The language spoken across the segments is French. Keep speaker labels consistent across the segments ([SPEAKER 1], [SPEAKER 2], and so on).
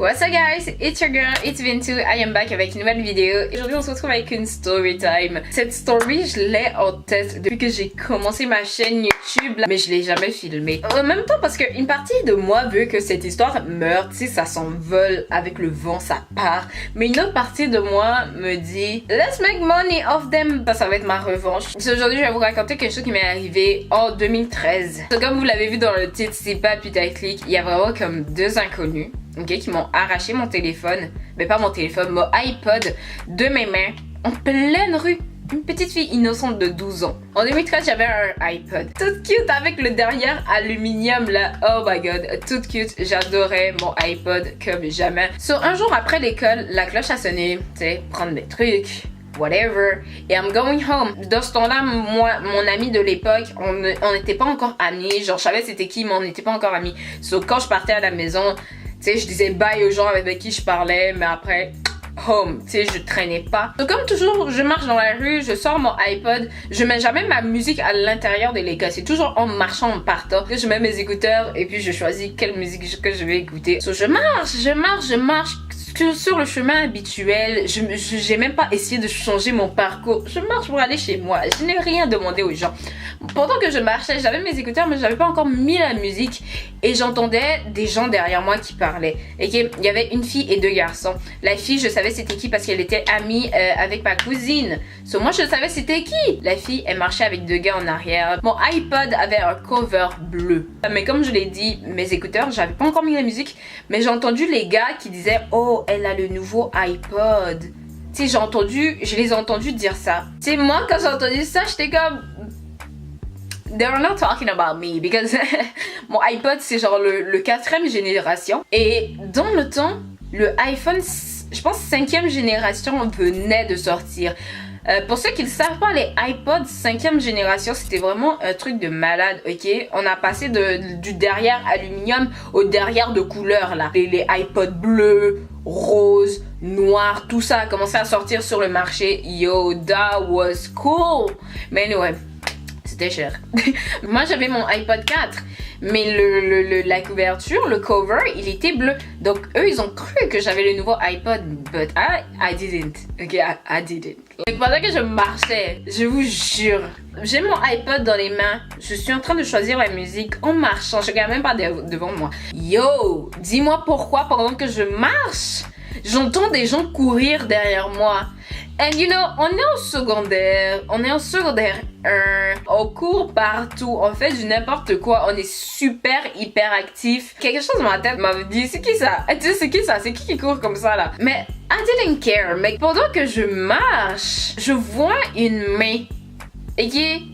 [SPEAKER 1] What's up guys, it's your girl, it's Vintu, I am back avec une nouvelle vidéo. Aujourd'hui on se retrouve avec une story time. Cette story je l'ai en tête depuis que j'ai commencé ma chaîne YouTube là, mais je l'ai jamais filmée. En même temps parce qu'une partie de moi veut que cette histoire meure, tu sais, ça s'envole avec le vent, ça part. Mais une autre partie de moi me dit let's make money off them. Ça va être ma revanche. Aujourd'hui je vais vous raconter quelque chose qui m'est arrivé en 2013. Comme vous l'avez vu dans le titre, c'est pas putaclic, il y a vraiment comme deux inconnus. Ok, qui m'ont arraché mon téléphone, mais pas mon téléphone, mon iPod de mes mains en pleine rue. Une petite fille innocente de 12 ans. En 2013, j'avais un iPod. Toute cute avec le derrière aluminium là. Oh my god, toute cute. J'adorais mon iPod comme jamais. Un jour après l'école, la cloche a sonné. Tu sais, prendre mes trucs. Whatever. Et I'm going home. Dans ce temps-là, moi, mon ami de l'époque, on n'était pas encore amis. Genre, je savais c'était qui, mais on n'était pas encore amis. Quand je partais à la maison, tu sais, je disais bye aux gens avec qui je parlais, mais après, home, tu sais, je traînais pas. Donc comme toujours, je marche dans la rue, je sors mon iPod, je mets jamais ma musique à l'intérieur de l'école, c'est toujours en marchant, en partant, que je mets mes écouteurs et puis je choisis quelle musique que je vais écouter. Je marche. Sur le chemin habituel, j'ai même pas essayé de changer mon parcours. Je marche pour aller chez moi. Je n'ai rien demandé aux gens. Pendant que je marchais, j'avais mes écouteurs, mais j'avais pas encore mis la musique. Et j'entendais des gens derrière moi qui parlaient. Et il y avait une fille et deux garçons. La fille, je savais c'était qui parce qu'elle était amie avec ma cousine. Moi, je savais c'était qui. La fille, elle marchait avec deux gars en arrière. Mon iPod avait un cover bleu. Mais comme je l'ai dit, mes écouteurs, j'avais pas encore mis la musique. Mais j'ai entendu les gars qui disaient « Oh, elle a le nouveau iPod. » Tu sais, je les ai entendus dire ça. Tu sais, moi, quand j'ai entendu ça, j'étais comme... They're not talking about me, because mon iPod, c'est genre le 4e génération. Et dans le temps, le iPhone, je pense 5e génération venait de sortir. Pour ceux qui ne savent pas, les iPods 5e génération, c'était vraiment un truc de malade, ok? On a passé du derrière aluminium au derrière de couleur, là. Les iPods bleus, roses, noirs, tout ça a commencé à sortir sur le marché. Yo, that was cool! Mais anyway, c'était cher. Moi, j'avais mon iPod 4. Mais la couverture, le cover, il était bleu. Donc, eux, ils ont cru que j'avais le nouveau iPod. But I didn't. Ok, I didn't. Donc, pendant que je marchais, je vous jure, j'ai mon iPod dans les mains. Je suis en train de choisir la musique en marchant. Je regarde même pas devant moi. Yo, dis-moi pourquoi pendant que je marche, j'entends des gens courir derrière moi. And you know, on est en secondaire 1, on court partout, on fait du n'importe quoi, on est super hyper actif. Quelque chose dans ma tête m'avait dit, c'est qui ça? Tu sais, c'est qui ça? C'est qui court comme ça là? Mais I didn't care, mais pendant que je marche, je vois une main et qui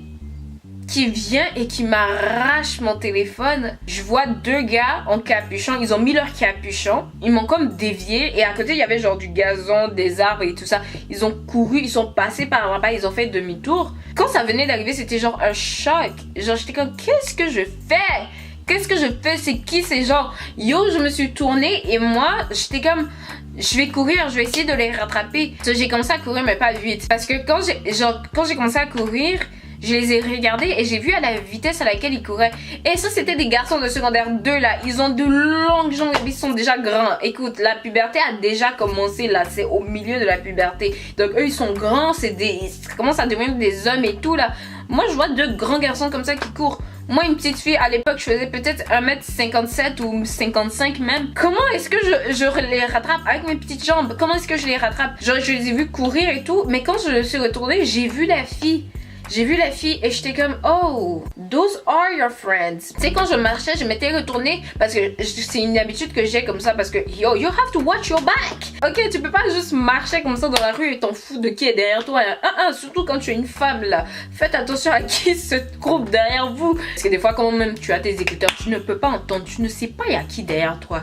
[SPEAKER 1] vient et qui m'arrache mon téléphone. Je vois deux gars en capuchon, ils ont mis leur capuchon, ils m'ont comme dévié et à côté il y avait genre du gazon, des arbres et tout ça. Ils ont couru, ils sont passés par là-bas, ils ont fait demi-tour. Quand ça venait d'arriver, c'était genre un choc. Genre j'étais comme qu'est-ce que je fais? Qu'est-ce que je fais? C'est qui ces gens? Yo, je me suis tournée et moi, j'étais comme je vais courir, je vais essayer de les rattraper. J'ai commencé à courir mais pas vite parce que quand j'ai commencé à courir, je les ai regardés et j'ai vu à la vitesse à laquelle ils couraient. Et ça, c'était des garçons de secondaire 2 là. Ils ont de longues jambes et ils sont déjà grands. Écoute, la puberté a déjà commencé là. C'est au milieu de la puberté. Donc eux, ils sont grands. Ils commencent à devenir des hommes et tout là. Moi, je vois deux grands garçons comme ça qui courent. Moi, une petite fille, à l'époque, je faisais peut-être 1m57 ou 55 même. Comment est-ce que je les rattrape avec mes petites jambes? Comment est-ce que je les rattrape? Genre, je les ai vus courir et tout. Mais quand je suis retournée, j'ai vu la fille. Et j'étais comme oh, those are your friends. Tu sais, quand je marchais, je m'étais retournée parce que c'est une habitude que j'ai comme ça parce que yo, you have to watch your back. Ok, tu peux pas juste marcher comme ça dans la rue et t'en fous de qui est derrière toi. Surtout quand tu es une femme là. Faites attention à qui se trouve derrière vous. Parce que des fois, quand même tu as tes écouteurs, tu ne peux pas entendre, tu ne sais pas il y a qui derrière toi.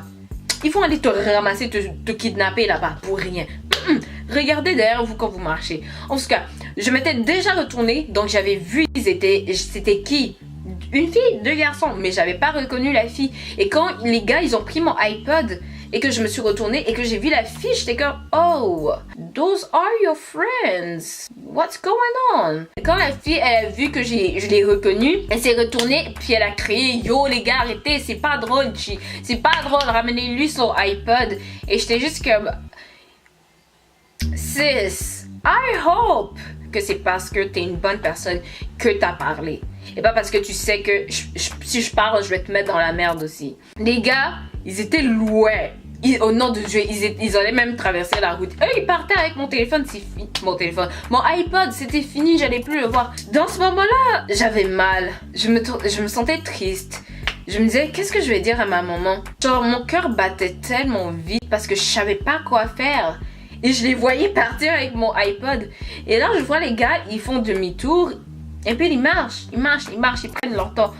[SPEAKER 1] Ils vont aller te ramasser, te kidnapper là-bas pour rien. Regardez derrière vous quand vous marchez. En tout cas, je m'étais déjà retournée, donc j'avais vu c'était qui? Une fille, deux garçons, mais j'avais pas reconnu la fille. Et quand les gars, ils ont pris mon iPod et que je me suis retournée et que j'ai vu la fille, j'étais comme oh, those are your friends. what's going on? Quand la fille, elle a vu que je l'ai reconnue, elle s'est retournée, puis elle a crié, yo les gars, arrêtez, c'est pas drôle, c'est pas drôle, ramenez-lui son iPod. Et j'étais juste comme, sis, I hope que c'est parce que t'es une bonne personne que t'as parlé. Et pas parce que tu sais que si je parle, je vais te mettre dans la merde aussi. Les gars, ils étaient loin. Au nom de Dieu, ils allaient même traverser la route. Eux, ils partaient avec mon téléphone, c'est fini. Mon iPod, c'était fini, j'allais plus le voir. Dans ce moment-là, j'avais mal. Je me sentais triste. Je me disais, qu'est-ce que je vais dire à ma maman? Genre, mon cœur battait tellement vite parce que je savais pas quoi faire. Et je les voyais partir avec mon iPod. Et là, je vois les gars, ils font demi-tour. Et puis, ils marchent, ils prennent leur temps.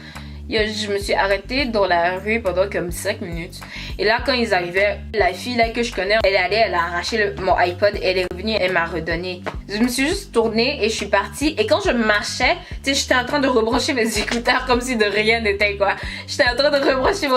[SPEAKER 1] Je me suis arrêtée dans la rue pendant comme 5 minutes. Et là, quand ils arrivaient, la fille là que je connais, elle a arraché mon iPod. Elle est revenue, elle m'a redonné. Je me suis juste tournée et je suis partie. Et quand je marchais, tu sais, j'étais en train de rebrancher mes écouteurs comme si de rien n'était, quoi. J'étais en train de rebrancher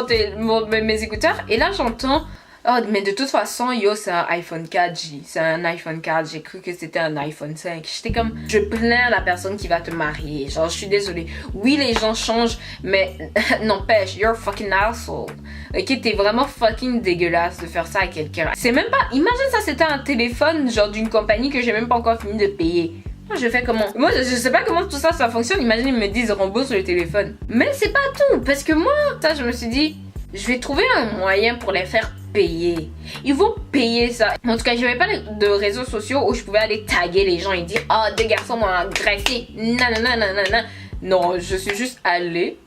[SPEAKER 1] mes écouteurs. Et là, j'entends... Oh, mais de toute façon, yo, c'est un iPhone 4G. C'est un iPhone 4. J'ai cru que c'était un iPhone 5. J'étais comme, je plains la personne qui va te marier. Genre, je suis désolée. Oui, les gens changent, mais n'empêche, you're a fucking asshole. Ok, t'es vraiment fucking dégueulasse de faire ça à quelqu'un. C'est même pas, imagine ça, c'était un téléphone, genre d'une compagnie que j'ai même pas encore fini de payer. Moi, je fais comment? Moi, je sais pas comment tout ça fonctionne. Imagine, ils me disent rembourse le téléphone. Mais c'est pas tout, parce que moi, ça, je me suis dit, je vais trouver un moyen pour les faire payer. Ils vont payer ça. En tout cas, je n'avais pas de réseaux sociaux où je pouvais aller taguer les gens et dire « Oh, deux garçons m'ont agressé. Nanana. » Non, je suis juste allée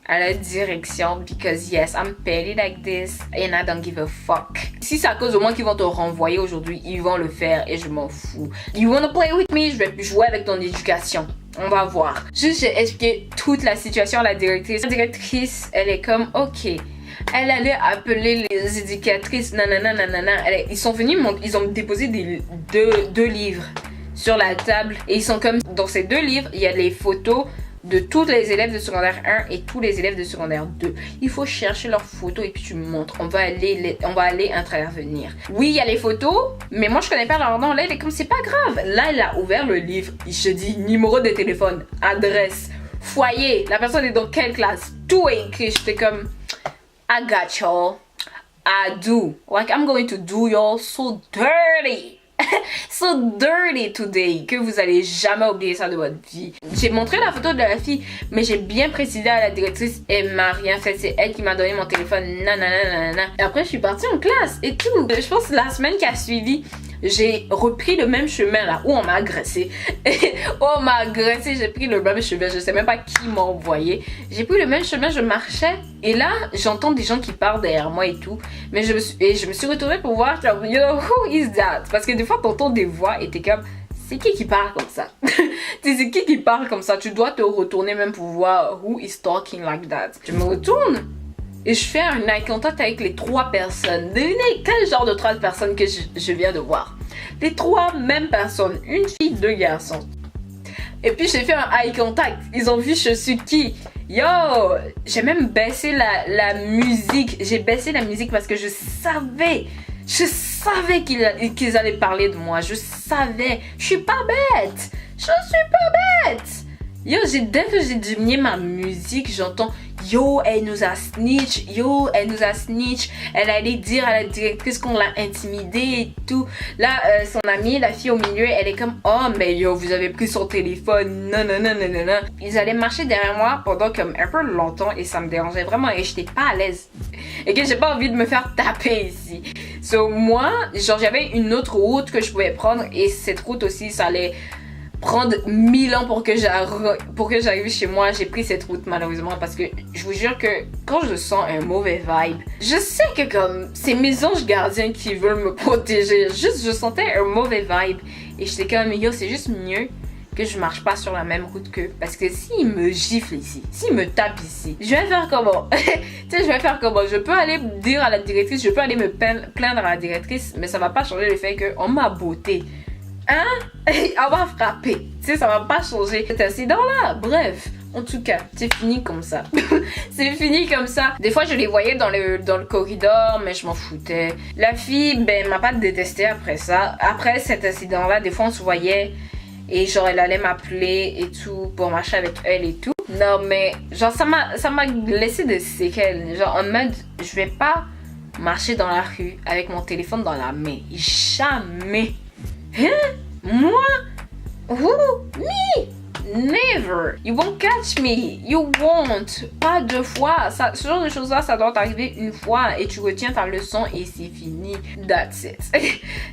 [SPEAKER 1] à la direction because yes, I'm petty like this and I don't give a fuck. Si c'est à cause de moi qu'ils vont te renvoyer aujourd'hui, ils vont le faire et je m'en fous. You wanna play with me? Je vais jouer avec ton éducation. On va voir. Juste, j'ai expliqué toute la situation à la directrice. La directrice, elle est comme, ok. Elle allait appeler les éducatrices, nanana. Ils sont venus, ils ont déposé deux livres sur la table. Et ils sont comme, dans ces 2 livres, il y a les photos de tous les élèves de secondaire 1 et tous les élèves de secondaire 2. Il faut chercher leurs photos et puis tu me montres. On va aller intervenir. Oui, il y a les photos, mais moi je connais pas leur nom. Là, elle est comme, c'est pas grave. Là, elle a ouvert le livre. Il se dit numéro de téléphone, adresse, foyer, la personne est dans quelle classe. Tout est écrit. J'étais comme, I got y'all. I do. Like, I'm going to do y'all so dirty. So dirty today que vous allez jamais oublier ça de votre vie. J'ai montré la photo de la fille, mais j'ai bien précisé à la directrice, elle m'a rien fait, c'est elle qui m'a donné mon téléphone, nanana. Et après je suis partie en classe et tout. Je pense que la semaine qui a suivi, j'ai repris le même chemin là où on m'a agressé. On m'a agressé, j'ai pris le même chemin, je sais même pas qui m'a envoyé. J'ai pris le même chemin, je marchais et là j'entends des gens qui parlent derrière moi et tout. Mais je me suis retournée pour voir, genre, you know, who is that? Parce que des fois t'entends des voix et t'es comme, c'est qui parle comme ça? C'est qui parle comme ça? Tu dois te retourner même pour voir who is talking like that. Je me retourne. Et je fais un eye contact avec les 3 personnes. Devinez quel genre de 3 personnes que je viens de voir. Les 3 mêmes personnes. Une fille, 2 garçons. Et puis j'ai fait un eye contact. Ils ont vu je suis qui. Yo, j'ai même baissé la musique. J'ai baissé la musique parce que je savais qu'ils allaient parler de moi. Je savais. Je suis pas bête. Yo, dès que j'ai diminué ma musique, j'entends yo, elle nous a snitch. Elle allait dire à la directrice qu'on l'a intimidée et tout. Là, son amie, la fille au milieu, elle est comme oh, mais yo, vous avez pris son téléphone. Non. Ils allaient marcher derrière moi pendant comme un peu longtemps et ça me dérangeait vraiment et j'étais pas à l'aise. Et que j'ai pas envie de me faire taper ici. So, moi, genre, j'avais une autre route que je pouvais prendre et cette route aussi, ça allait prendre 1000 ans pour que j'arrive chez moi. J'ai pris cette route malheureusement parce que je vous jure que quand je sens un mauvais vibe, je sais que comme c'est mes anges gardiens qui veulent me protéger. Juste je sentais un mauvais vibe et j'étais comme yo, c'est juste mieux que je marche pas sur la même route qu'eux. Parce que s'ils me giflent ici, s'ils me tapent ici, je vais faire comment? Je peux aller dire à la directrice, je peux aller me plaindre à la directrice, mais ça va pas changer le fait qu'on m'a botté. Hein? On va frapper. Tu sais, ça va pas changer cet incident-là. Bref, En tout cas, c'est fini comme ça. C'est fini comme ça. Des fois, je les voyais dans le corridor, mais je m'en foutais. La fille, ben, m'a pas détesté après ça. Après cet incident-là, des fois, on se voyait et genre, elle allait m'appeler et tout pour marcher avec elle et tout. Non, mais genre, ça m'a laissé des séquelles. Genre, en mode, je vais pas marcher dans la rue avec mon téléphone dans la main. Jamais. Hein? Moi? Who? Me? Never. You won't catch me. You won't. Pas deux fois. Ça, ce genre de choses-là, ça doit t'arriver une fois et tu retiens ta leçon et c'est fini. That's it.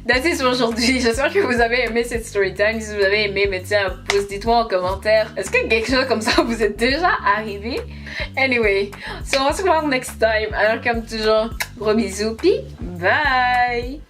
[SPEAKER 1] That's it pour aujourd'hui. J'espère que vous avez aimé cette story time. Si vous avez aimé, mettez un pouce. Dites-moi en commentaire. Est-ce que quelque chose comme ça vous est déjà arrivé? Anyway, so on va se voir next time. Alors comme toujours, gros bisous. Puis bye.